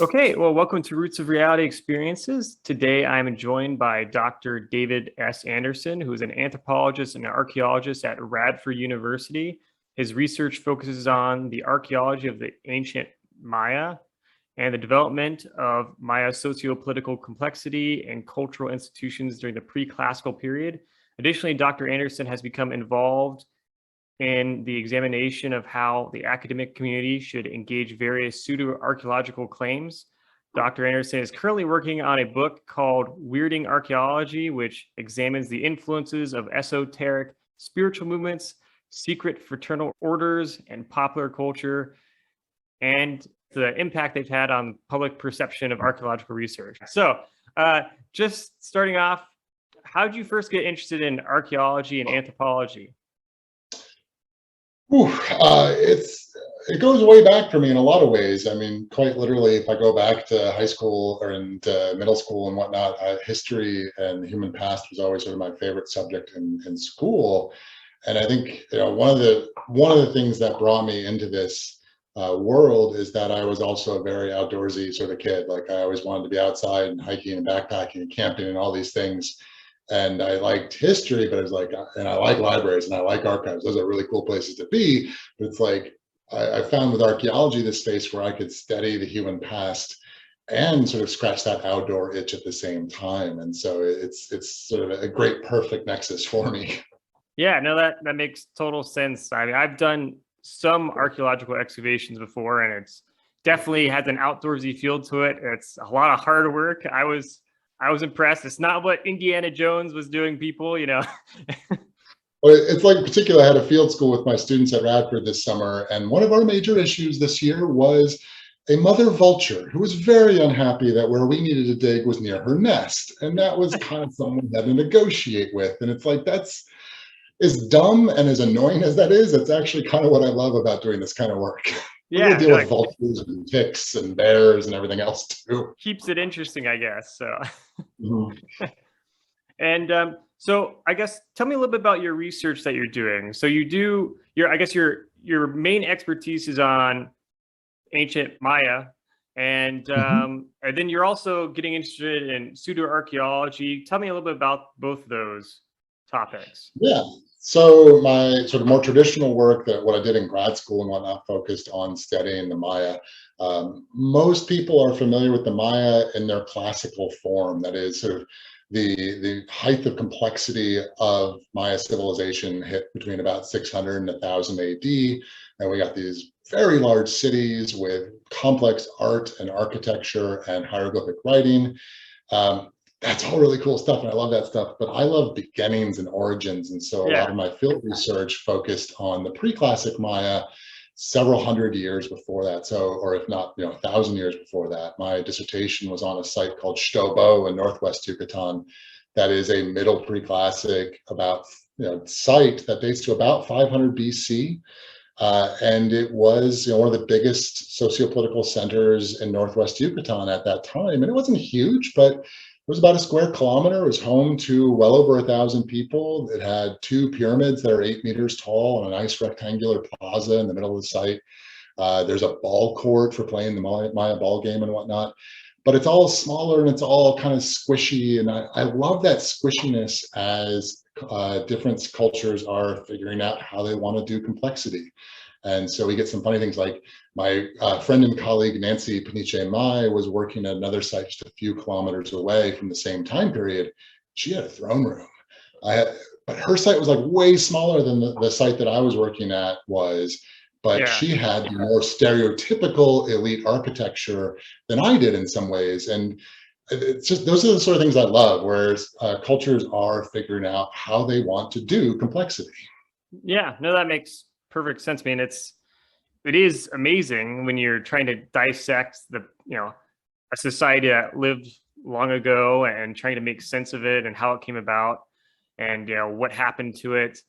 Okay, well, welcome to Roots of Reality Experiences. Today, I'm joined by Dr. David S. Anderson, who is an anthropologist and an archaeologist at Radford University. His research focuses on the archaeology of the ancient Maya and the development of Maya socio-political complexity and cultural institutions during the pre-classical period. Additionally, Dr. Anderson has become involved in the examination of how the academic community should engage various pseudo-archaeological claims. Dr. Anderson is currently working on a book called Weirding Archaeology, which examines the influences of esoteric spiritual movements, secret fraternal orders, and popular culture, and the impact they've had on public perception of archaeological research. So just starting off, how did you first get interested in archaeology and anthropology? It goes way back for me in a lot of ways. I mean, quite literally, if I go back to high school or into middle school and whatnot, history and the human past was always sort of my favorite subject in school. And I think one of the things that brought me into this world is that I was also a very outdoorsy sort of kid. Like I always wanted to be outside and hiking and backpacking and camping and all these things. And I liked history, but I was like, and I like libraries and I like archives. Those are really cool places to be. But it's like, I found with archaeology this space where I could study the human past and sort of scratch that outdoor itch at the same time. And so it's sort of a great, perfect nexus for me. Yeah, no, that makes total sense. I mean, I've done some archaeological excavations before, and it's definitely has an outdoorsy feel to it. It's a lot of hard work. I was impressed. It's not what Indiana Jones was doing, people, you know. Well, it's like, in particular, I had a field school with my students at Radford this summer, and one of our major issues this year was a mother vulture who was very unhappy that where we needed to dig was near her nest. And that was kind of someone we had to negotiate with. And it's like, that's as dumb and as annoying as that is, it's actually kind of what I love about doing this kind of work. We're Yeah, gonna deal no, with vultures and ticks and bears and everything else too. keeps it interesting, I guess. So, Mhm. and so I guess tell me a little bit about your research that you're doing. So you do I guess your main expertise is on ancient Maya, Mhm. and then you're also getting interested in pseudo archaeology. Tell me a little bit about both of those topics. Yeah. So my sort of more traditional work, that what I did in grad school and whatnot, focused on studying the Maya. Most people are familiar with the Maya in their classical form. That is sort of the height of complexity of Maya civilization hit between about 600 and 1000 AD. And we got these very large cities with complex art and architecture and hieroglyphic writing. Um, that's all really cool stuff, and I love that stuff. But I love beginnings and origins, and so a lot Yeah. of my field research focused on the pre-classic Maya, several hundred years before that. So, or if not, 1,000 years before that. My dissertation was on a site called Shtobo in northwest Yucatan. That is a middle pre-classic about site that dates to about 500 BC. And it was one of the biggest socio-political centers in northwest Yucatan at that time. And it wasn't huge, but it was about a square kilometer. It was home to well over 1,000 people. It had two pyramids that are 8 meters tall and a nice rectangular plaza in the middle of the site. There's a ball court for playing the Maya ball game and whatnot. But it's all smaller and it's all kind of squishy. And I love that squishiness as different cultures are figuring out how they want to do complexity. And so we get some funny things like my friend and colleague, Nancy Paniche Mai, was working at another site just a few kilometers away from the same time period. She had a throne room. But her site was like way smaller than the site that I was working at was, but Yeah. she had the more stereotypical elite architecture than I did in some ways. And it's just, those are the sort of things I love, whereas cultures are figuring out how they want to do complexity. Yeah, no, that makes perfect sense. I mean, it is amazing when you're trying to dissect a society that lived long ago and trying to make sense of it and how it came about and what happened to it,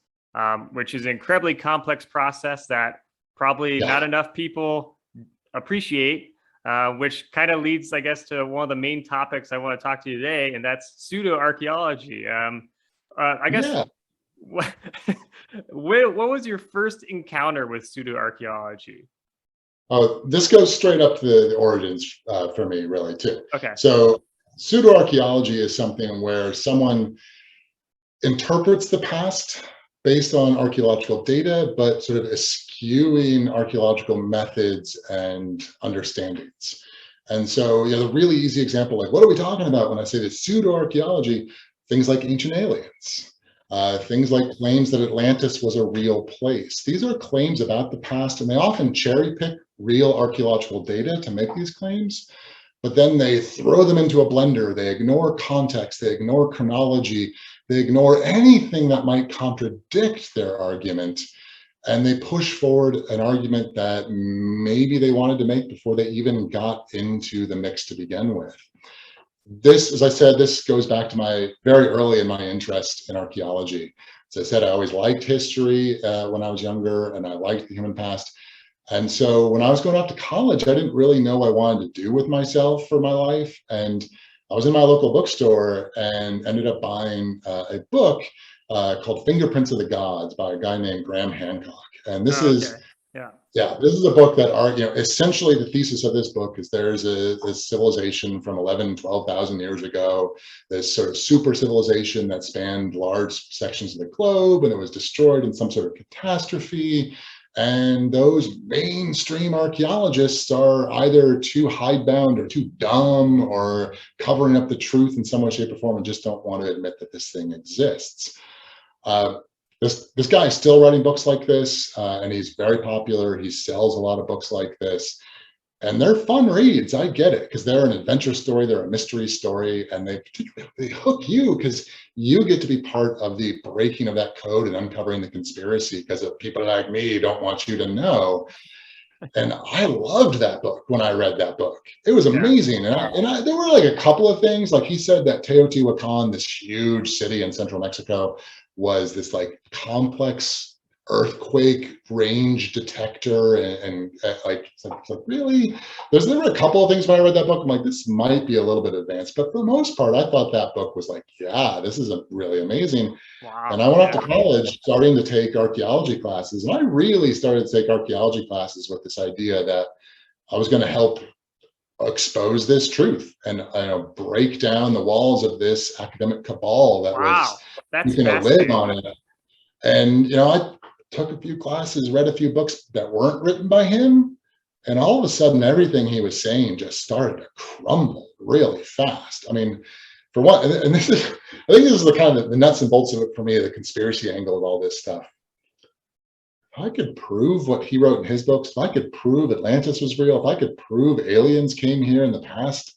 which is an incredibly complex process that probably Yeah. not enough people appreciate. Which kind of leads, I guess, to one of the main topics I want to talk to you today, and that's pseudo archaeology. I guess Yeah. what what was your first encounter with pseudo archaeology? Oh, this goes straight up to the origins for me, really, too. Okay. So pseudoarchaeology is something where someone interprets the past based on archaeological data, but sort of eschewing archaeological methods and understandings. And so, the really easy example, like, what are we talking about when I say this pseudoarchaeology? Things like ancient aliens, things like claims that Atlantis was a real place. These are claims about the past, and they often cherry pick real archaeological data to make these claims, but then they throw them into a blender. They ignore context, they ignore chronology, they ignore anything that might contradict their argument, and they push forward an argument that maybe they wanted to make before they even got into the mix to begin with. This, as I said, this goes back to my very early in my interest in archaeology. As I said, I always liked history when I was younger, and I liked the human past. And so when I was going off to college, I didn't really know what I wanted to do with myself for my life. And I was in my local bookstore and ended up buying a book called Fingerprints of the Gods by a guy named Graham Hancock. And this Oh, is, okay. Yeah. yeah, this is a book that are, essentially the thesis of this book is there's this civilization from 11, 12,000 years ago, this sort of super civilization that spanned large sections of the globe, and it was destroyed in some sort of catastrophe. And those mainstream archaeologists are either too hidebound or too dumb or covering up the truth in some way, shape, or form and just don't want to admit that this thing exists. Uh, this guy is still writing books like this, and he's very popular. He sells a lot of books like this, and they're fun reads. I get it, because they're an adventure story, they're a mystery story, and they hook you because you get to be part of the breaking of that code and uncovering the conspiracy, because people like me don't want you to know. And I loved that book when I read that book. It was Yeah. amazing. And there were like a couple of things, like he said that Teotihuacan, this huge city in central Mexico, was this like complex earthquake range detector, like, really, there were a couple of things when I read that book, I'm like, this might be a little bit advanced, but for the most part I thought that book was like, yeah, this is really amazing. Wow. And I went off to college starting to take archaeology classes, and I really started to take archaeology classes with this idea that I was going to help expose this truth and break down the walls of this academic cabal that Wow. was That's going to live fascinating. on it. And I took a few classes, read a few books that weren't written by him, and all of a sudden everything he was saying just started to crumble really fast. I mean, for one, and this is, I think this is the kind of the nuts and bolts of it for me, the conspiracy angle of all this stuff. If I could prove what he wrote in his books, if I could prove Atlantis was real, if I could prove aliens came here in the past,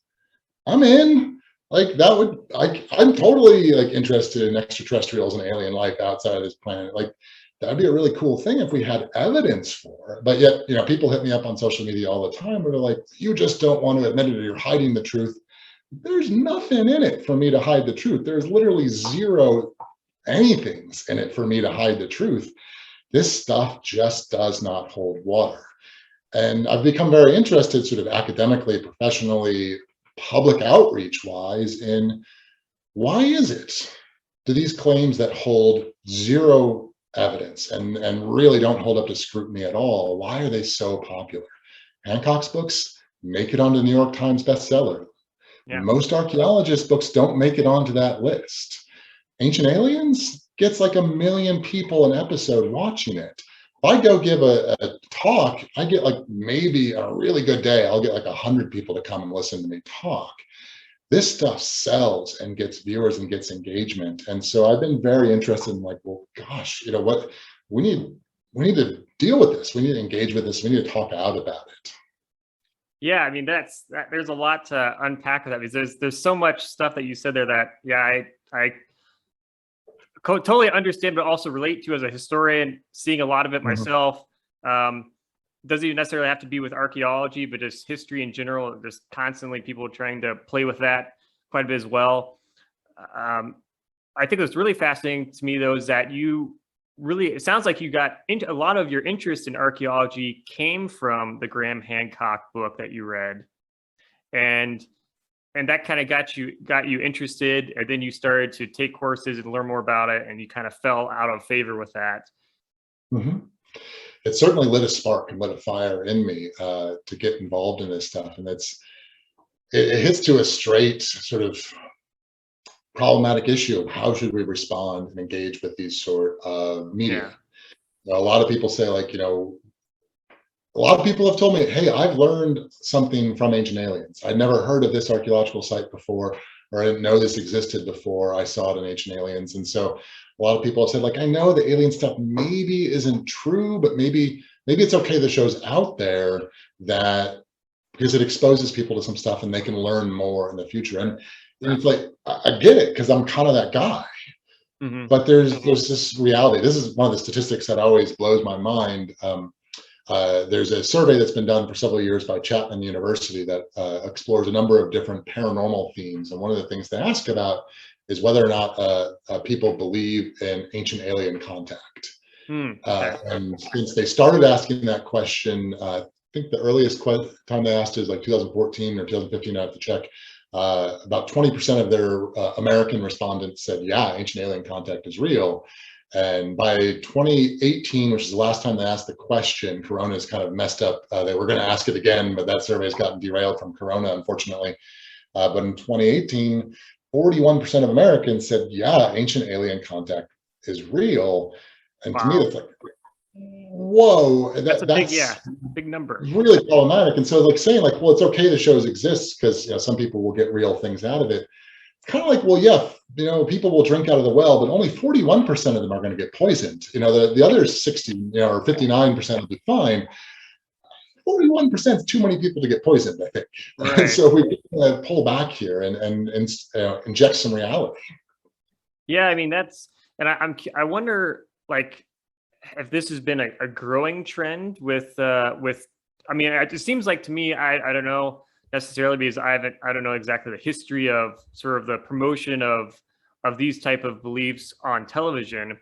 I'm in. Like, that would, I'm totally like interested in extraterrestrials and alien life outside of this planet. Like, that'd be a really cool thing if we had evidence for it. But yet, people hit me up on social media all the time where they're like, you just don't want to admit it, or you're hiding the truth. There's nothing in it for me to hide the truth. There's literally zero anythings in it for me to hide the truth. This stuff just does not hold water. And I've become very interested, sort of academically, professionally, public outreach wise, in why is it do these claims that hold zero evidence and really don't hold up to scrutiny at all, why are they so popular? Hancock's books make it onto the New York Times bestseller. Yeah. Most archaeologists' books don't make it onto that list. Ancient Aliens gets like 1 million people an episode watching it. If I go give a talk, I get like, maybe a really good day, I'll get like 100 people to come and listen to me talk. This stuff sells and gets viewers and gets engagement. And so I've been very interested in, like, well, gosh, what we need to deal with this. We need to engage with this. We need to talk out about it. Yeah, I mean, there's a lot to unpack with that, because there's so much stuff that you said there that, yeah, I totally understand, but also relate to as a historian, seeing a lot of it myself. Doesn't even necessarily have to be with archaeology, but just history in general. There's constantly people trying to play with that quite a bit as well. I think what's really fascinating to me, though, is that it sounds like you got into a lot of your interest in archaeology came from the Graham Hancock book that you read, and that kind of got you interested, and then you started to take courses and learn more about it, and you kind of fell out of favor with that. Mm-hmm. it certainly lit a spark and lit a fire in me to get involved in this stuff. And it hits to a straight sort of problematic issue of how should we respond and engage with these sort of media. A lot of people say, like, a lot of people have told me, hey, I've learned something from Ancient Aliens. I'd never heard of this archaeological site before, or I didn't know this existed before I saw it in Ancient Aliens. And so a lot of people have said, like, I know the alien stuff maybe isn't true, but maybe it's okay the show's out there, that because it exposes people to some stuff and they can learn more in the future. And it's like, I get it, because I'm kind of that guy. But there's this reality. This is one of the statistics that always blows my mind. There's a survey that's been done for several years by Chapman University that explores a number of different paranormal themes. And one of the things they ask about is whether or not people believe in ancient alien contact. And since they started asking that question, I think the earliest time they asked is like 2014 or 2015, I have to check. About 20% of their American respondents said, yeah, ancient alien contact is real. And by 2018, which is the last time they asked the question, Corona's kind of messed up. They were going to ask it again, but that survey has gotten derailed from Corona, unfortunately. But in 2018, 41% of Americans said, yeah, ancient alien contact is real. And to me, that's like, whoa, that's a big number. Really problematic. And so, like, saying, like, well, it's okay the shows exist because some people will get real things out of it. It's kind of like, well, yeah, people will drink out of the well, but only 41% of them are going to get poisoned. The other 60, or 59% will be fine. 41% is too many people to get poisoned, I think. Right. So we can pull back here and inject some reality. Yeah, I mean, I wonder, like, if this has been a growing trend with I mean, it seems like to me, I don't know necessarily, because I don't know exactly the history of sort of the promotion of these type of beliefs on television,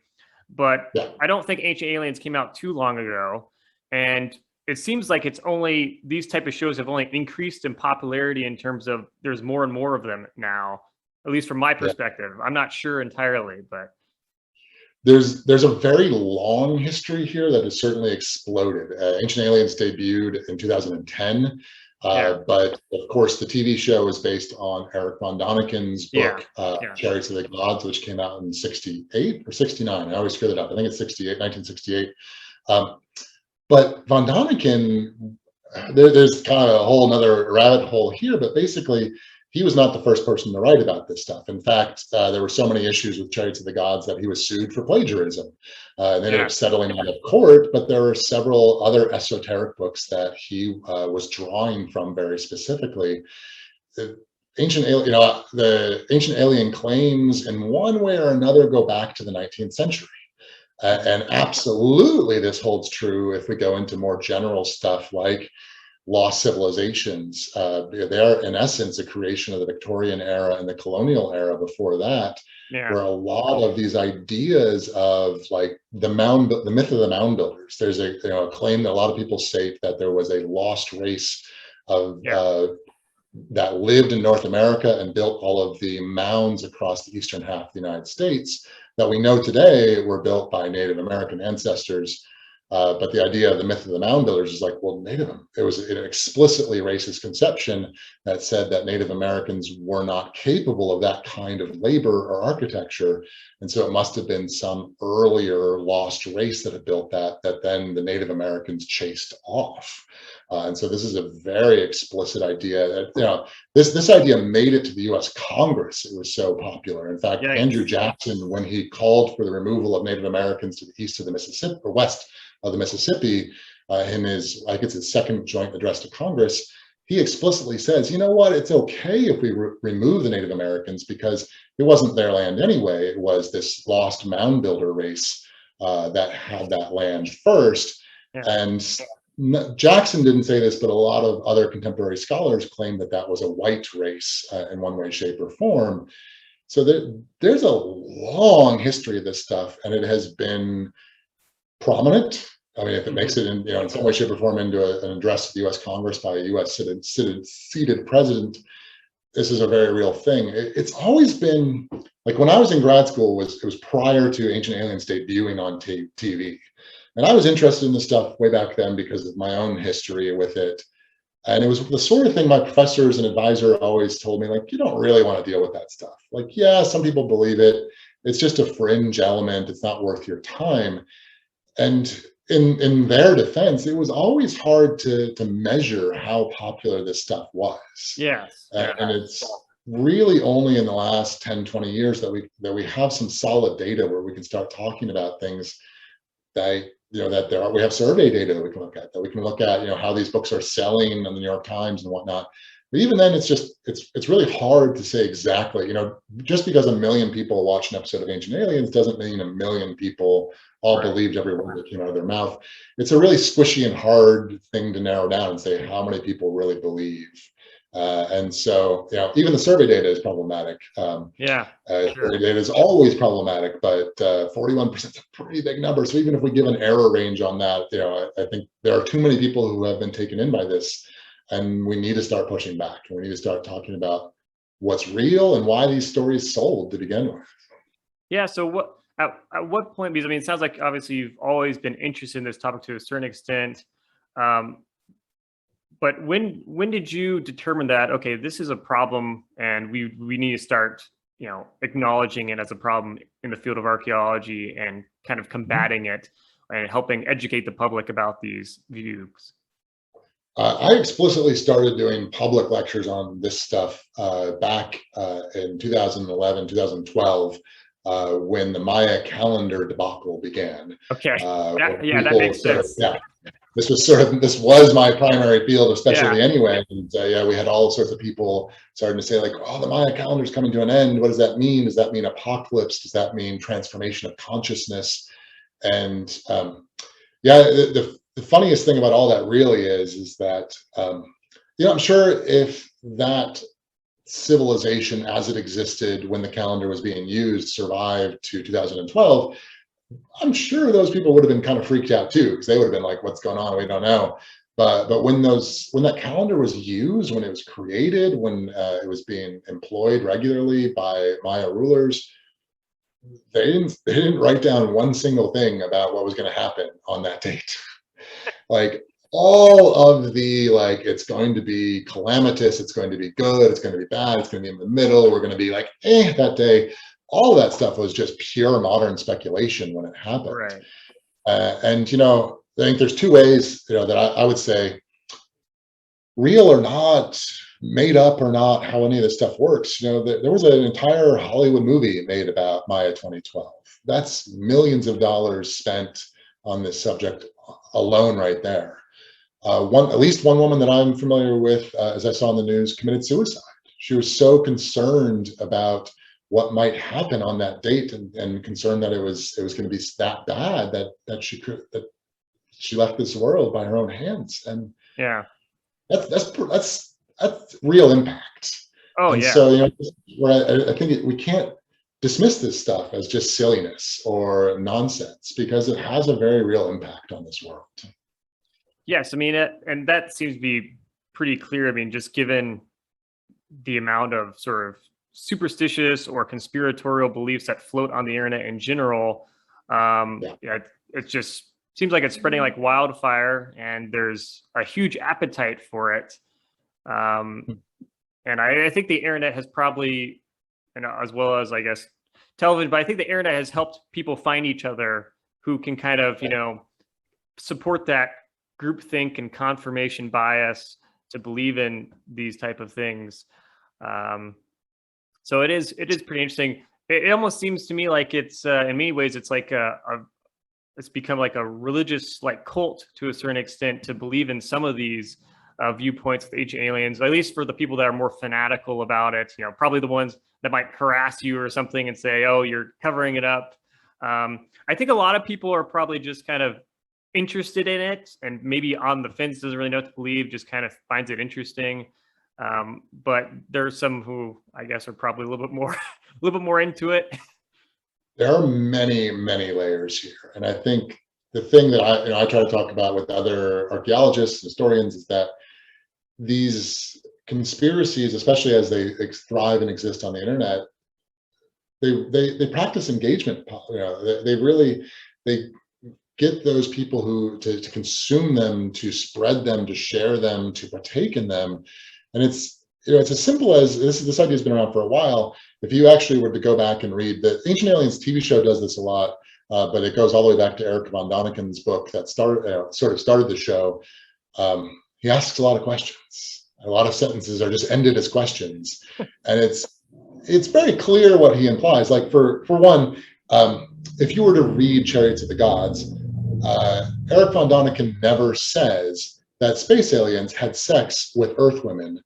but I don't think Ancient Aliens came out too long ago, and it seems like these type of shows have only increased in popularity in terms of there's more and more of them now, at least from my perspective. I'm not sure entirely, but there's a very long history here that has certainly exploded. Ancient Aliens debuted in 2010, but of course the TV show is based on Eric von Daniken's book, Chariots of the Gods, which came out in 68 or 69. I always screw that up. I think it's 1968. But von Daniken, there's kind of a whole nother rabbit hole here, but basically he was not the first person to write about this stuff. In fact, there were so many issues with Chariots of the Gods that he was sued for plagiarism. And ended up settling out of court, but there were several other esoteric books that he was drawing from very specifically. The ancient alien claims in one way or another go back to the 19th century. And absolutely this holds true if we go into more general stuff like lost civilizations. They are in essence a creation of the Victorian era and the colonial era before that, where a lot of these ideas of like the myth of the mound builders. There's a claim that a lot of people state that there was a lost race of that lived in North America and built all of the mounds across the eastern half of the United States that we know today were built by Native American ancestors. But the idea of the myth of the mound builders is like, well, it was an explicitly racist conception that said that Native Americans were not capable of that kind of labor or architecture. And so it must have been some earlier lost race that had built that then the Native Americans chased off. And so this is a very explicit idea that, this idea made it to the US Congress. It was so popular. In fact, Andrew Jackson, when he called for the removal of Native Americans to the east of the Mississippi or west of the Mississippi, in his, I guess, his second joint address to Congress, he explicitly says, you know what, it's okay if we remove the Native Americans because it wasn't their land anyway. It was this lost mound builder race that had that land first. And Jackson didn't say this, but a lot of other contemporary scholars claim that that was a white race in one way, shape, or form. So there's a long history of this stuff, and it has been prominent. I mean, if it makes it in some way, shape, or form into an address to the U.S. Congress by a U.S. seated president, this is a very real thing. It's always been like when I was in grad school, it was prior to Ancient Aliens debuting on TV. And I was interested in this stuff way back then because of my own history with it. And it was the sort of thing my professors and advisor always told me, like, you don't really want to deal with that stuff. Like, yeah, some people believe it. It's just a fringe element. It's not worth your time. And in their defense, it was always hard to measure how popular this stuff was. Yes. And it's really only in the last 10, 20 years that we have some solid data where we can start talking about things that, we have survey data that we can look at, how these books are selling on the New York Times and whatnot. But even then, it's really hard to say exactly, just because a million people watch an episode of Ancient Aliens doesn't mean a million people all believed every word that came out of their mouth. It's a really squishy and hard thing to narrow down and say how many people really believe. And so, even the survey data is problematic. Survey data is always problematic, but 41% is a pretty big number. So even if we give an error range on that, I think there are too many people who have been taken in by this, and we need to start pushing back. We need to start talking about what's real and why these stories sold to begin with. Yeah. So at what point? Because I mean, it sounds like obviously you've always been interested in this topic to a certain extent. But when did you determine that, okay, this is a problem and we need to start, acknowledging it as a problem in the field of archaeology and kind of combating it and helping educate the public about these views? I explicitly started doing public lectures on this stuff back in 2011, 2012, when the Maya calendar debacle began. Okay. That makes sense. This was my primary field of specialty anyway. And we had all sorts of people starting to say, like, oh, the Maya calendar is coming to an end. What does that mean? Does that mean apocalypse? Does that mean transformation of consciousness? And the funniest thing about all that really is that, I'm sure if that civilization as it existed when the calendar was being used survived to 2012, I'm sure those people would have been kind of freaked out too, because they would have been like, what's going on? We don't know. But when that calendar was used, when it was created, when it was being employed regularly by Maya rulers, they didn't write down one single thing about what was going to happen on that date. Like all of the, like, it's going to be calamitous, it's going to be good, it's going to be bad, it's going to be in the middle, we're going to be like, that day. All of that stuff was just pure modern speculation when it happened. Right. And, I think there's two ways, that I would say, real or not, made up or not, how any of this stuff works. There was an entire Hollywood movie made about Maya 2012. That's millions of dollars spent on this subject alone right there. At least one woman that I'm familiar with, as I saw in the news, committed suicide. She was so concerned about what might happen on that date and concerned that it was going to be that bad that she left this world by her own hands. And that's real impact. So I think we can't dismiss this stuff as just silliness or nonsense, because it has a very real impact on this world. Yes, I mean, and that seems to be pretty clear. I mean, just given the amount of sort of superstitious or conspiratorial beliefs that float on the internet in general, it just seems like it's spreading like wildfire, and there's a huge appetite for it. And I think the internet has probably, as well as, I guess, television, but I think the internet has helped people find each other who can kind of, support that groupthink and confirmation bias to believe in these type of things. So it is pretty interesting. It almost seems to me like it's in many ways it's like it's become like a religious like cult to a certain extent to believe in some of these viewpoints of ancient aliens, at least for the people that are more fanatical about it. Probably the ones that might harass you or something and say, oh, you're covering it up. I think a lot of people are probably just kind of interested in it and maybe on the fence, doesn't really know what to believe, just kind of finds it interesting. But there's some who I guess are probably a little bit more into it. There are many, many layers here. And I think the thing that I try to talk about with other archaeologists, historians, is that these conspiracies, especially as they thrive and exist on the internet, they practice engagement. They get those people who to consume them, to spread them, to share them, to partake in them. And it's, it's as simple as this idea has been around for a while. If you actually were to go back and read the Ancient Aliens TV show does this a lot, but it goes all the way back to Eric von Daniken's book that sort of started the show. He asks a lot of questions. A lot of sentences are just ended as questions, and it's very clear what he implies. Like for one, if you were to read Chariots of the Gods, Eric von Daniken never says that space aliens had sex with Earth women.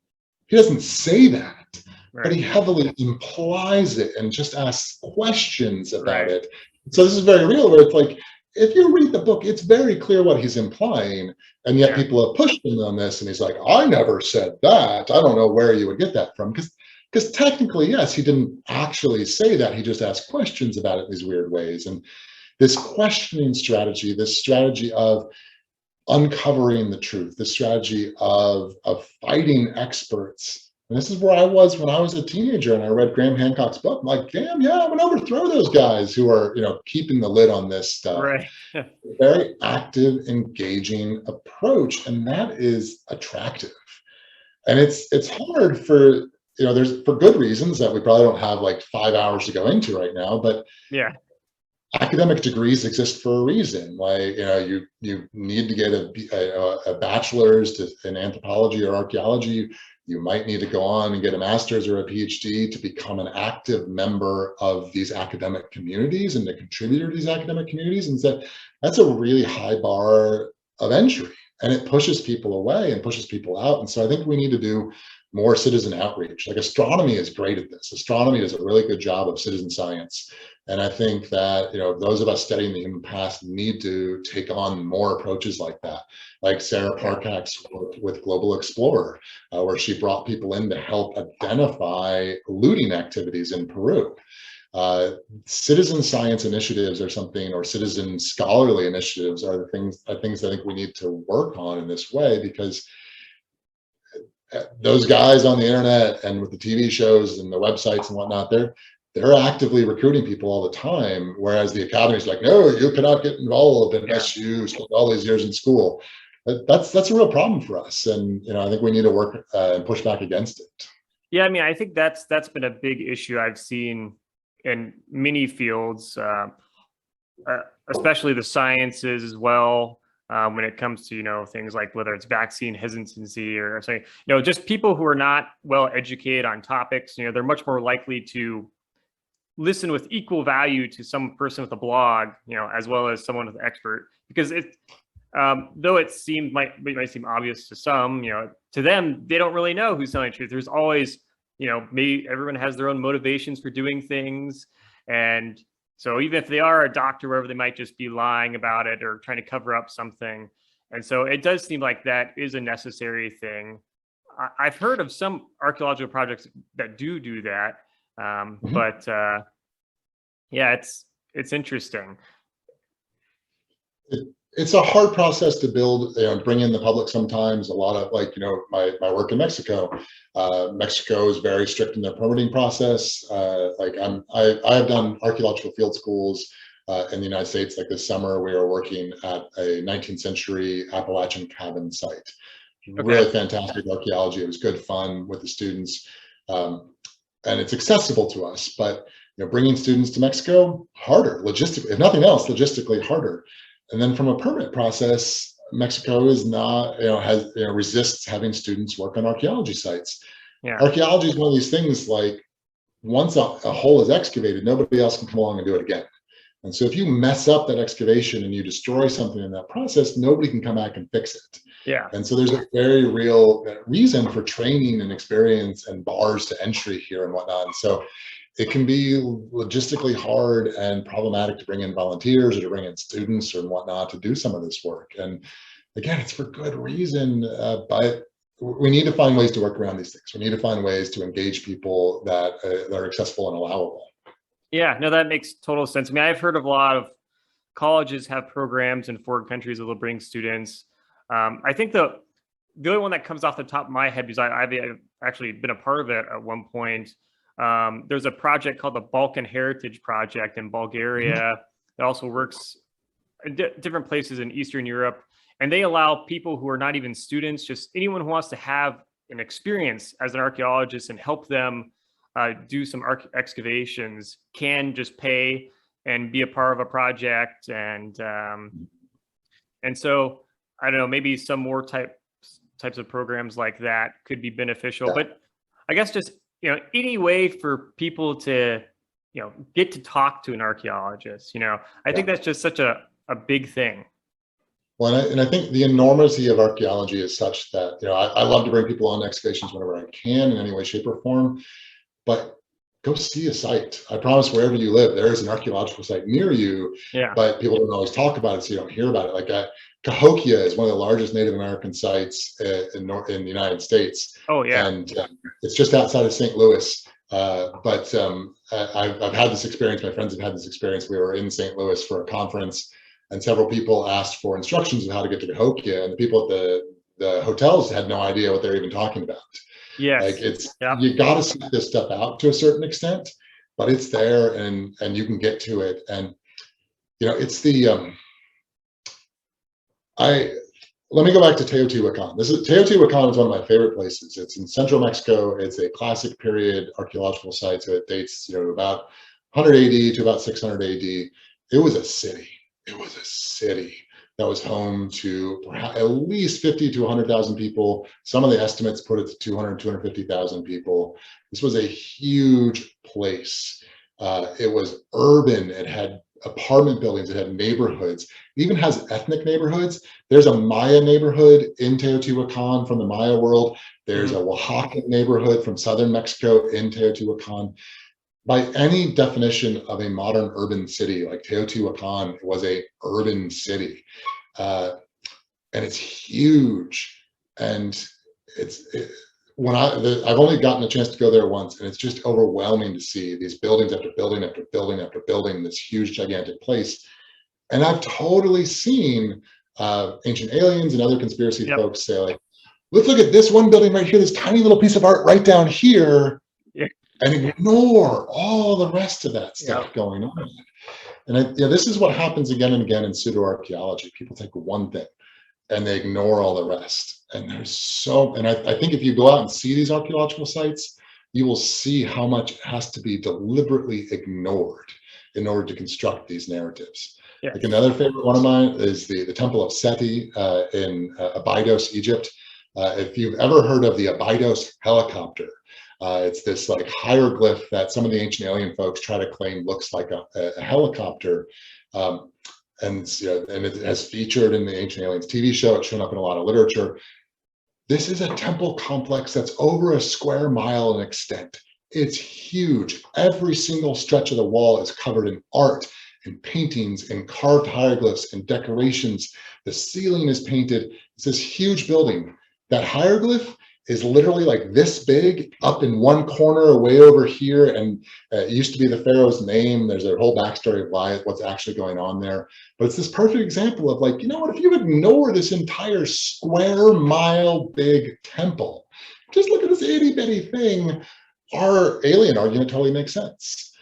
He doesn't say that, but he heavily implies it and just asks questions about it. So this is very real, where it's like, if you read the book, it's very clear what he's implying, and yet people have pushed him on this, and he's like, I never said that. I don't know where you would get that from, because technically, yes, he didn't actually say that. He just asked questions about it in these weird ways. And this questioning strategy, this strategy of uncovering the truth, this strategy of fighting experts. And this is where I was when I was a teenager and I read Graham Hancock's book. I'm like, damn, yeah, I'm gonna overthrow those guys who are, keeping the lid on this stuff. Very active, engaging approach, and that is attractive. And it's hard for, there's for good reasons that we probably don't have like 5 hours to go into right now, but academic degrees exist for a reason. Like, you need to get a bachelor's in anthropology or archaeology. You might need to go on and get a master's or a PhD to become an active member of these academic communities and to contribute to these academic communities. And so that's a really high bar of entry, and it pushes people away and pushes people out. And so I think we need to do more citizen outreach. Like, astronomy is great at this. Astronomy does a really good job of citizen science. And I think that, those of us studying the human past need to take on more approaches like that. Like Sarah Parkak's work with Global Explorer, where she brought people in to help identify looting activities in Peru. Citizen science initiatives or something, or citizen scholarly initiatives are the things I think we need to work on in this way, because those guys on the internet and with the TV shows and the websites and whatnot, they're actively recruiting people all the time, whereas the academy is like, no, you cannot get involved unless you spend all these years in school. That's a real problem for us, and I think we need to work and push back against it. Yeah, I mean, I think that's been a big issue I've seen in many fields, especially the sciences as well. When it comes to, things like whether it's vaccine hesitancy or something, just people who are not well educated on topics, they're much more likely to listen with equal value to some person with a blog, as well as someone with an expert, because though it might seem obvious to some, to them, they don't really know who's telling the truth. There's always, maybe everyone has their own motivations for doing things. And so even if they are a doctor, wherever, they might just be lying about it or trying to cover up something. And so it does seem like that is a necessary thing. I've heard of some archaeological projects that do that. But yeah, it's interesting. It's a hard process to build, bring in the public sometimes. A lot of, like, my work in Mexico. Mexico is very strict in their permitting process. Like, I have done archaeological field schools in the United States. Like this summer, we were working at a 19th century Appalachian cabin site. Really fantastic archaeology. It was good fun with the students. And it's accessible to us, but bringing students to Mexico, harder logistically, if nothing else, logistically harder. And then from a permit process, Mexico is not, resists having students work on archaeology sites. Archaeology is one of these things, like, once a hole is excavated, nobody else can come along and do it again. And so if you mess up that excavation and you destroy something in that process, nobody can come back and fix it. And so there's a very real reason for training and experience and bars to entry here and whatnot. And so it can be logistically hard and problematic to bring in volunteers or to bring in students or whatnot to do some of this work. And again, it's for good reason, but we need to find ways to work around these things. We need to find ways to engage people that are accessible and allowable. Yeah, no, that makes total sense. I mean, I've heard of a lot of colleges have programs in foreign countries that will bring students. I think the only one that comes off the top of my head, because I've actually been a part of it at one point, there's a project called the Balkan Heritage Project in Bulgaria that also works different places in Eastern Europe, and they allow people who are not even students, just anyone who wants to have an experience as an archaeologist and help them do some excavations, can just pay and be a part of a project. And so I don't know, maybe some more types of programs like that could be beneficial. Yeah. But I guess just, any way for people to, get to talk to an archaeologist, I think that's just such a big thing. Well, and I think the enormity of archaeology is such that, I love to bring people on excavations whenever I can in any way, shape, or form, but go see a site. I promise wherever you live, there is an archaeological site near you, Yeah. but people don't always talk about it, so you don't hear about it. Like Cahokia is one of the largest Native American sites in the United States. Oh, yeah. And it's just outside of St. Louis. But I've had this experience. My friends have had this experience. We were in St. Louis for a conference, and several people asked for instructions of how to get to Cahokia, and the people at the hotels had no idea what they're even talking about. Yes. Like you got to seek this stuff out to a certain extent, but it's there, and you can get to it. And it's the let me go back to Teotihuacan. Teotihuacan is one of my favorite places. It's in central Mexico. It's a classic period archaeological site, so it dates about 100 AD to about 600 AD. It was a city. It was a city that was home to at least 50 to 100,000 people. Some of the estimates put it to 200, 250,000 people. This was a huge place. It was urban. It had apartment buildings. It had neighborhoods. It even has ethnic neighborhoods. There's a Maya neighborhood in Teotihuacan from the Maya world. There's a Oaxacan neighborhood from southern Mexico in Teotihuacan. By any definition of a modern urban city, like Teotihuacan was a urban city, and it's huge. And I've only gotten a chance to go there once, and it's just overwhelming to see these buildings after building after building after building, this huge, gigantic place. And I've totally seen ancient aliens and other conspiracy folks say, like, let's look at this one building right here, this tiny little piece of art right down here, and ignore all the rest of that stuff going on. And this is what happens again and again in pseudoarchaeology. People take one thing and they ignore all the rest. And I think if you go out and see these archaeological sites, you will see how much has to be deliberately ignored in order to construct these narratives. Yeah. Like another favorite one of mine is the Temple of Sethi in Abydos, Egypt. If you've ever heard of the Abydos helicopter, it's this like hieroglyph that some of the ancient alien folks try to claim looks like a helicopter. And it has featured in the Ancient Aliens TV show. It's shown up in a lot of literature. This is a temple complex that's over a square mile in extent. It's huge. Every single stretch of the wall is covered in art and paintings and carved hieroglyphs and decorations. The ceiling is painted. It's this huge building. That hieroglyph is literally like this big up in one corner way over here. And it used to be the pharaoh's name. There's a whole backstory of what's actually going on there. But it's this perfect example of like, you know what, if you ignore this entire square mile big temple, just look at this itty bitty thing, our alien argument totally makes sense.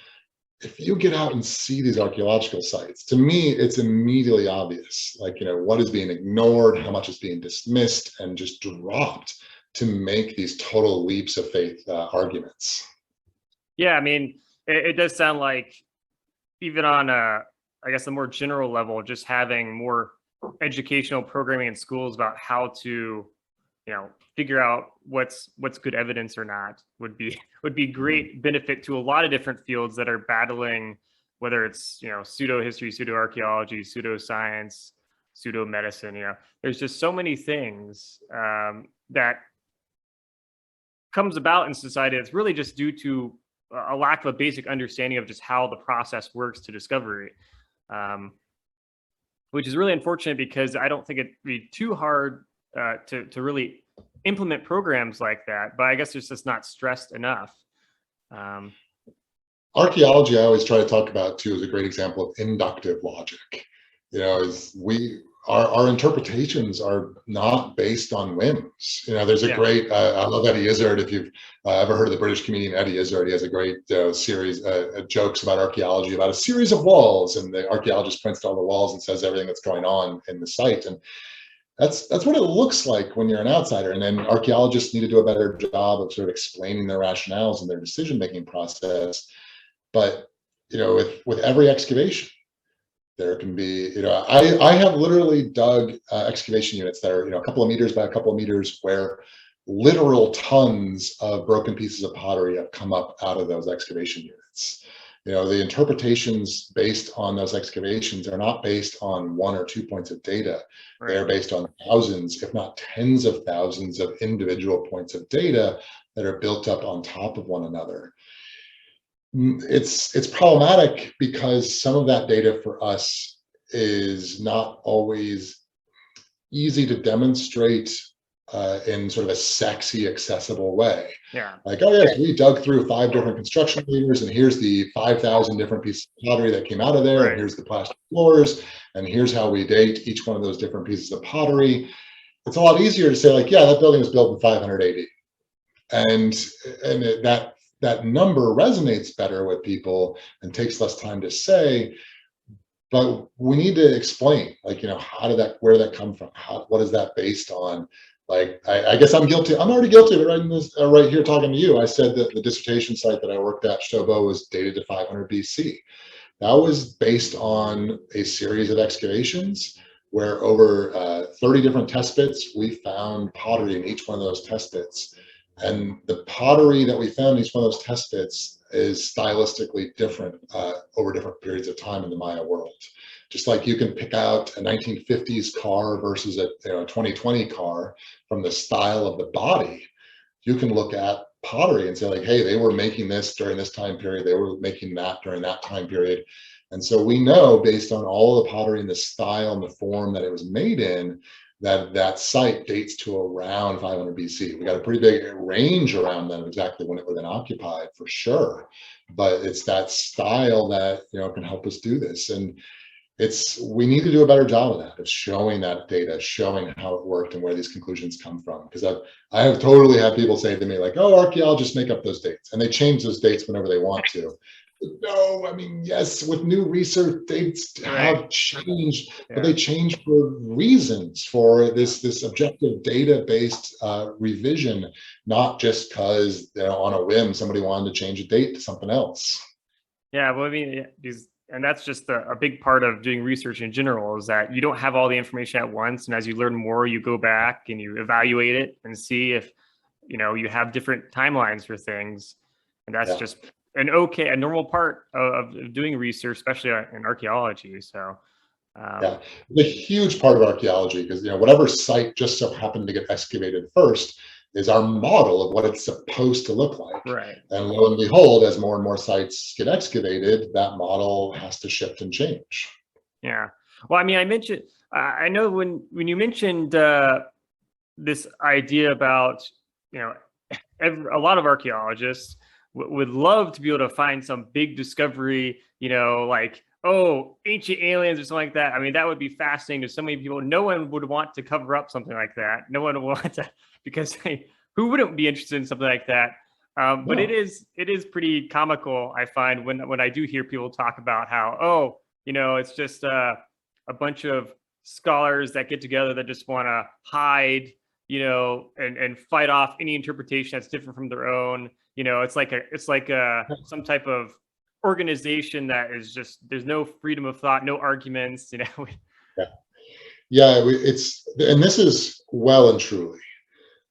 If you get out and see these archaeological sites, to me, it's immediately obvious, like, what is being ignored, how much is being dismissed and just dropped to make these total leaps of faith arguments. Yeah, I mean, it does sound like even on I guess a more general level, just having more educational programming in schools about how to, figure out what's good evidence or not would be great benefit to a lot of different fields that are battling, whether it's pseudo history, pseudo archaeology, pseudoscience, pseudo medicine. There's just so many things that comes about in society. It's really just due to a lack of a basic understanding of just how the process works to discovery, which is really unfortunate because I don't think it'd be too hard to really implement programs like that, but I guess it's just not stressed enough. Archaeology, I always try to talk about too, is a great example of inductive logic. our interpretations are not based on whims. There's a great, I love Eddie Izzard. If you've ever heard of the British comedian Eddie Izzard, he has a great series of jokes about archaeology, about a series of walls, and the archaeologist points to all the walls and says everything that's going on in the site. And that's what it looks like when you're an outsider. And then archaeologists need to do a better job of sort of explaining their rationales and their decision-making process. But, with every excavation, there can be, I have literally dug excavation units that are, a couple of meters by a couple of meters, where literal tons of broken pieces of pottery have come up out of those excavation units. The interpretations based on those excavations are not based on 1 or 2 points of data. Right. They're based on thousands, if not tens of thousands of individual points of data that are built up on top of one another. It's problematic because some of that data for us is not always easy to demonstrate in sort of a sexy, accessible way. Yeah. Like, oh yes, we dug through 5 different construction levers, and here's the 5,000 different pieces of pottery that came out of there, and here's the plastic floors, and here's how we date each one of those different pieces of pottery. It's a lot easier to say, like, yeah, that building was built in 500 AD, and that number resonates better with people and takes less time to say. But we need to explain, like, how did that, where did that come from? What is that based on? Like, I guess I'm guilty. I'm already guilty of it right here talking to you. I said that the dissertation site that I worked at, Shtobo, was dated to 500 BC. That was based on a series of excavations where over 30 different test pits, we found pottery in each one of those test pits. And the pottery that we found in each one of those test pits is stylistically different over different periods of time in the Maya world. Just like you can pick out a 1950s car versus a 2020 car from the style of the body, you can look at pottery and say, like, hey, they were making this during this time period, they were making that during that time period. And so we know, based on all the pottery and the style and the form that it was made in, that site dates to around 500 BC. We got a pretty big range around them, exactly when it was then occupied, for sure. But it's that style that can help us do this. And we need to do a better job of that, of showing that data, showing how it worked and where these conclusions come from. Because I have totally had people say to me, like, oh, archaeologists make up those dates, and they change those dates whenever they want to. No, I mean, yes, with new research, dates have changed, but they change for reasons, for this objective data-based revision, not just because on a whim somebody wanted to change a date to something else. Yeah, well, I mean, and that's just a big part of doing research in general, is that you don't have all the information at once, and as you learn more, you go back and you evaluate it and see if you have different timelines for things, and that's just a normal part of doing research, especially in archaeology. So yeah, the huge part of archaeology, because whatever site just so happened to get excavated first is our model of what it's supposed to look like. Right. And lo and behold, as more and more sites get excavated, that model has to shift and change. Yeah. Well, I mean, I know when you mentioned this idea about a lot of archaeologists would love to be able to find some big discovery, like, oh, ancient aliens or something like that. I mean, that would be fascinating to so many people. No one would want to cover up something like that. No one would want to, because who wouldn't be interested in something like that? But it is pretty comical, I find, when I do hear people talk about how, it's just a bunch of scholars that get together that just want to hide, and fight off any interpretation that's different from their own. It's like some type of organization that is just, there's no freedom of thought, no arguments. Yeah, and this is well and truly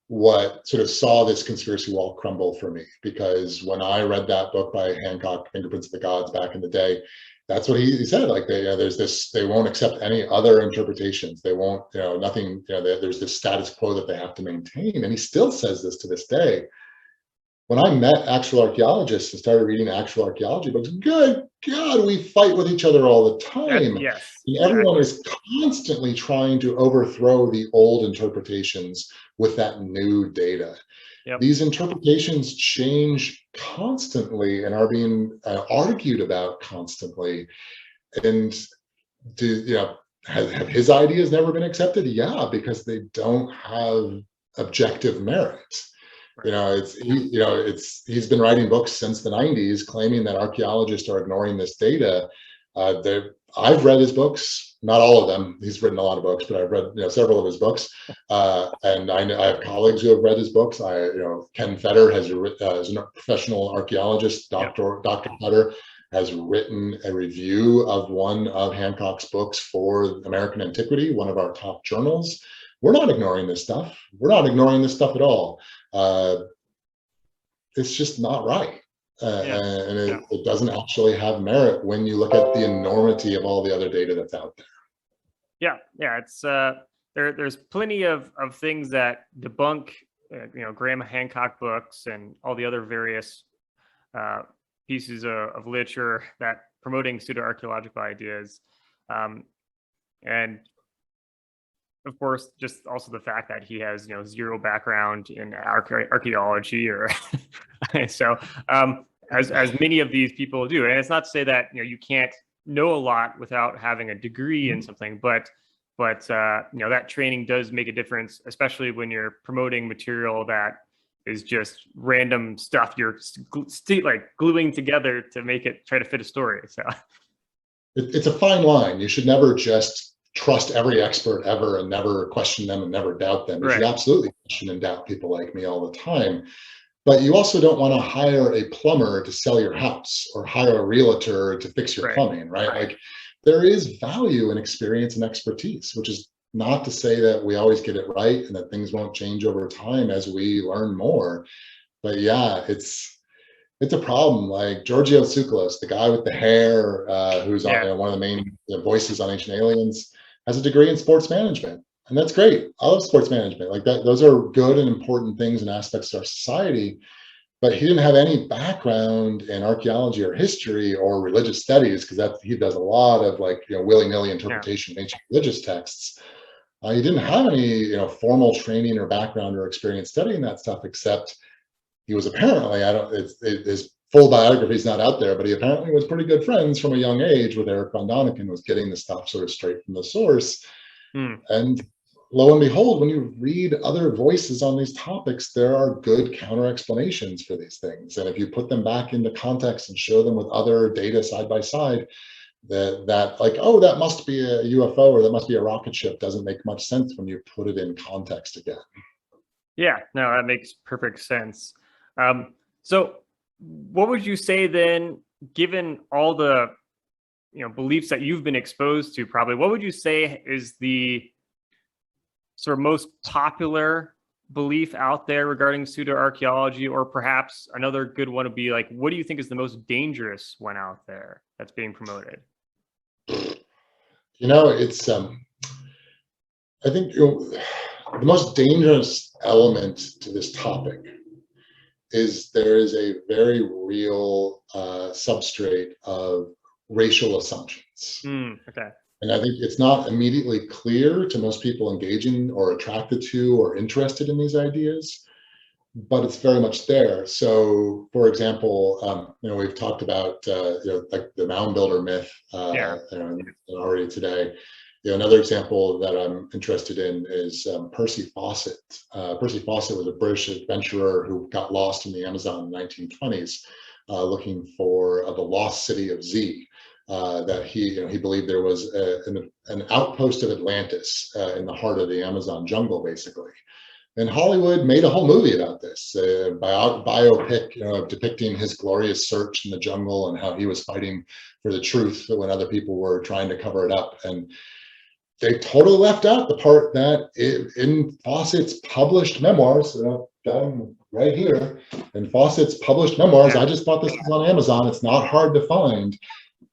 what sort of saw this conspiracy wall crumble for me, because when I read that book by Hancock, Fingerprints of the Gods, back in the day, that's what he said. Like, they won't accept any other interpretations. They won't, nothing, there's this status quo that they have to maintain. And he still says this to this day. When I met actual archaeologists and started reading actual archaeology books, good God, we fight with each other all the time. Yes, and everyone is constantly trying to overthrow the old interpretations with that new data. Yep. These interpretations change constantly and are being argued about constantly. And have his ideas never been accepted? Yeah, because they don't have objective merit. You know, he's been writing books since the 90s claiming that archaeologists are ignoring this data. I've read his books, not all of them. He's written a lot of books, but I've read several of his books, and I have colleagues who have read his books. Ken Fetter is a professional archaeologist. Dr. Fetter has written a review of one of Hancock's books for American Antiquity, one of our top journals. We're not ignoring this stuff. We're not ignoring this stuff at all. It's just not right. And it doesn't actually have merit when you look at the enormity of all the other data that's out there. It's there's plenty of things that debunk Graham Hancock books and all the other various pieces of literature that promoting pseudo-archaeological ideas, and of course, just also the fact that he has zero background in archaeology, or so as many of these people do. And it's not to say that you can't know a lot without having a degree in something, but that training does make a difference, especially when you're promoting material that is just random stuff you're like gluing together to make it try to fit a story. So it's a fine line. You should never just trust every expert ever and never question them and never doubt them. You should absolutely question and doubt people like me all the time. But you also don't want to hire a plumber to sell your house or hire a realtor to fix your plumbing, right? Like, there is value in experience and expertise, which is not to say that we always get it right and that things won't change over time as we learn more. But yeah, it's a problem. Like Giorgio Tsoukalos, the guy with the hair, who's on one of the main voices on Ancient Aliens, has a degree in sports management. And that's great. I love sports management. Like that, those are good and important things and aspects of our society. But he didn't have any background in archaeology or history or religious studies, because he does a lot of willy-nilly interpretation of ancient religious texts. He didn't have any formal training or background or experience studying that stuff, except he was apparently, his full biography is not out there, but he apparently was pretty good friends from a young age with Eric von Däniken, was getting the stuff sort of straight from the source. And lo and behold, when you read other voices on these topics, there are good counter explanations for these things. And if you put them back into context and show them with other data side by side, that must be a UFO or that must be a rocket ship doesn't make much sense when you put it in context again. Yeah, no, that makes perfect sense. So what would you say then, given all the beliefs that you've been exposed to, probably, what would you say is the sort of most popular belief out there regarding pseudo-archaeology? Or perhaps another good one would be like, what do you think is the most dangerous one out there that's being promoted? It's I think the most dangerous element to this topic is there is a very real substrate of racial assumptions. Okay. And I think it's not immediately clear to most people engaging or attracted to or interested in these ideas, but it's very much there. So, for example, we've talked about like the mound builder myth already today. Another example that I'm interested in is Percy Fawcett. Percy Fawcett was a British adventurer who got lost in the Amazon in the 1920s, looking for the lost city of Z. That he believed there was an outpost of Atlantis in the heart of the Amazon jungle, basically. And Hollywood made a whole movie about this, biopic depicting his glorious search in the jungle and how he was fighting for the truth when other people were trying to cover it up. And they totally left out the part that in Fawcett's published memoirs, right here, in Fawcett's published memoirs, I just bought this on Amazon, it's not hard to find.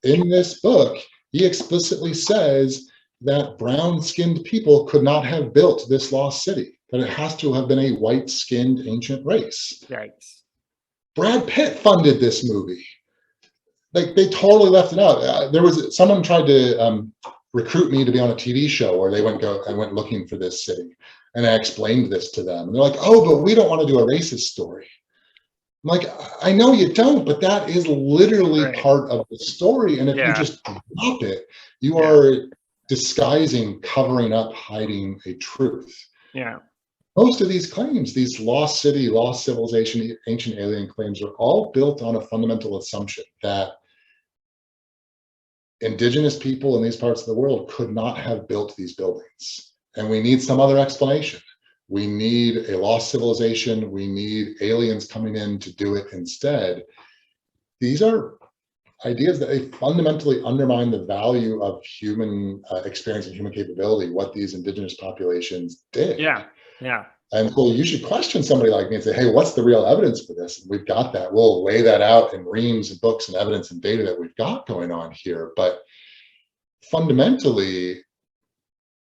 In this book, he explicitly says that brown-skinned people could not have built this lost city, that it has to have been a white-skinned ancient race. Yikes. Brad Pitt funded this movie. Like, they totally left it out. Someone tried to recruit me to be on a TV show where I went looking for this city, and I explained this to them. And they're like, "Oh, but we don't want to do a racist story." I'm like, I know you don't, but that is literally part of the story. And if you just drop it, you are disguising, covering up, hiding a truth. Yeah. Most of these claims, these lost city, lost civilization, ancient alien claims, are all built on a fundamental assumption that indigenous people in these parts of the world could not have built these buildings. And we need some other explanation. We need a lost civilization. We need aliens coming in to do it instead. These are ideas that they fundamentally undermine the value of human experience and human capability, what these indigenous populations did. Yeah. Yeah. And so you should question somebody like me and say, hey, what's the real evidence for this? And we've got that. We'll lay that out in reams of books and evidence and data that we've got going on here. But fundamentally,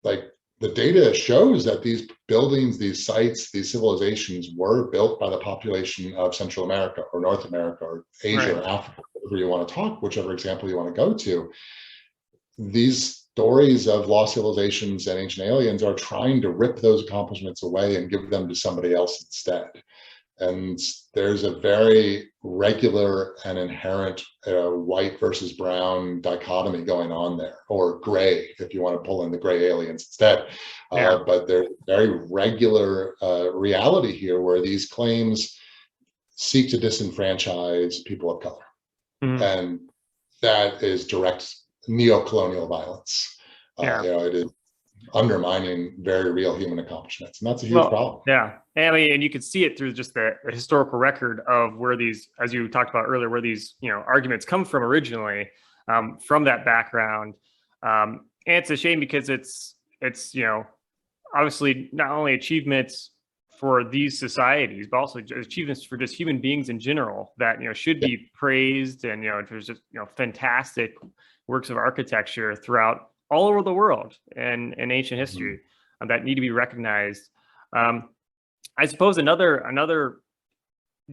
like, the data shows that these buildings, these sites, these civilizations were built by the population of Central America or North America or Asia or Africa, whatever you want to talk, whichever example you want to go to. These stories of lost civilizations and ancient aliens are trying to rip those accomplishments away and give them to somebody else instead. And there's a very regular and inherent white versus brown dichotomy going on there, or gray, if you want to pull in the gray aliens instead. But there's very regular reality here where these claims seek to disenfranchise people of color. And that is direct neo-colonial violence. It is undermining very real human accomplishments, and that's a huge problem. Yeah, and I mean, and you can see it through just the historical record of where these, as you talked about earlier, where these arguments come from originally, from that background. And it's a shame because it's obviously not only achievements for these societies, but also achievements for just human beings in general that should be praised, and there's just fantastic works of architecture throughout all over the world and in ancient history that need to be recognized. I suppose another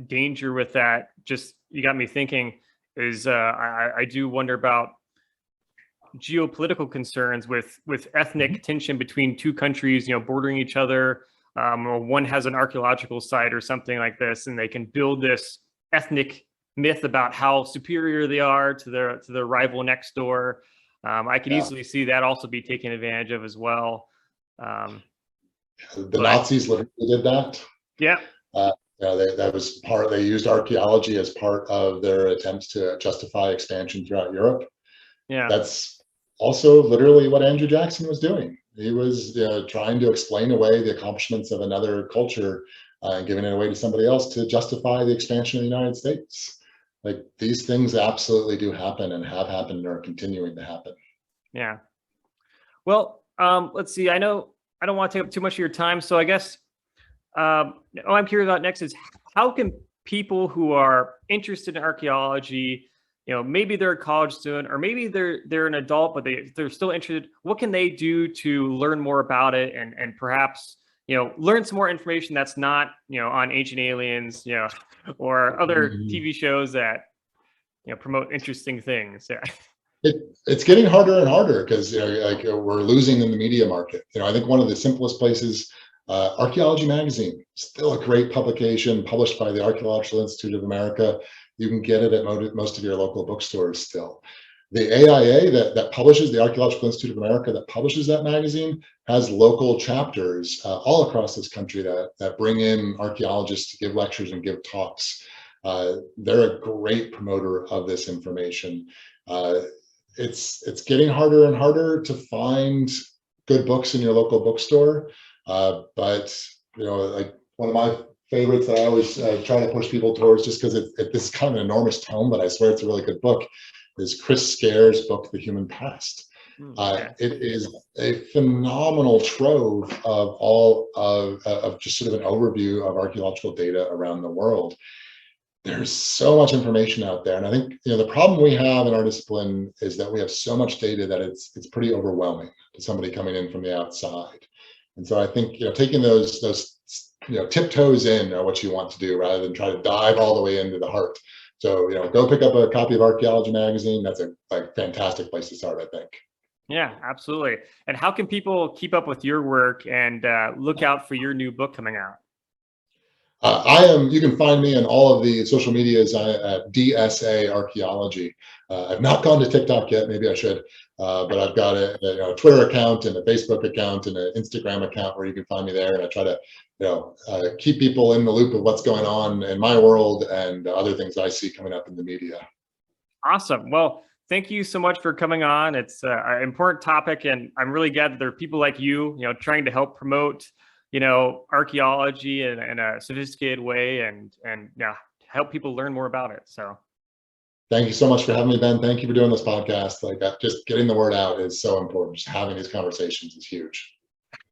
danger with that, just you got me thinking, is I do wonder about geopolitical concerns with ethnic tension between two countries, bordering each other. Or one has an archaeological site or something like this, and they can build this ethnic myth about how superior they are to their rival next door. I could easily see that also be taken advantage of as well. The Nazis literally did that. Yeah. That was part. They used archaeology as part of their attempts to justify expansion throughout Europe. Yeah. That's also literally what Andrew Jackson was doing. He was trying to explain away the accomplishments of another culture and giving it away to somebody else to justify the expansion of the United States. Like, these things absolutely do happen and have happened and are continuing to happen. Yeah. Well, let's see. I know I don't want to take up too much of your time, so I guess what I'm curious about next is, how can people who are interested in archaeology, maybe they're a college student, or maybe they're an adult, but they're still interested, what can they do to learn more about it and perhaps learn some more information that's not on ancient aliens, or other TV shows that promote interesting things? Yeah. It's getting harder and harder because we're losing in the media market. I think one of the simplest places, Archaeology Magazine, still a great publication published by the Archaeological Institute of America. You can get it at most of your local bookstores still. The AIA that publishes, the Archaeological Institute of America that publishes that magazine, has local chapters all across this country that bring in archaeologists to give lectures and give talks. They're a great promoter of this information. It's getting harder and harder to find good books in your local bookstore. But like, one of my favorites that I always try to push people towards, just because this is kind of an enormous tome, but I swear it's a really good book, is Chris Scare's book, The Human Past. It is a phenomenal trove of just sort of an overview of archaeological data around the world. There's so much information out there, and I think the problem we have in our discipline is that we have so much data that it's pretty overwhelming to somebody coming in from the outside. And so I think taking those tiptoes in are what you want to do, rather than try to dive all the way into the heart. So go pick up a copy of Archaeology Magazine. That's a fantastic place to start, I think. Yeah, absolutely. And how can people keep up with your work and look out for your new book coming out? You can find me on all of the social medias at DSA Archaeology. I've not gone to TikTok yet, maybe I should, but I've got a Twitter account and a Facebook account and an Instagram account where you can find me there. And I try to, keep people in the loop of what's going on in my world and other things I see coming up in the media. Awesome. Well, thank you so much for coming on. It's an important topic, and I'm really glad that there are people like you, trying to help promote, archaeology in a sophisticated way and help people learn more about it. So thank you so much for having me, Ben. Thank you for doing this podcast. Like that, just getting the word out is so important. Just having these conversations is huge.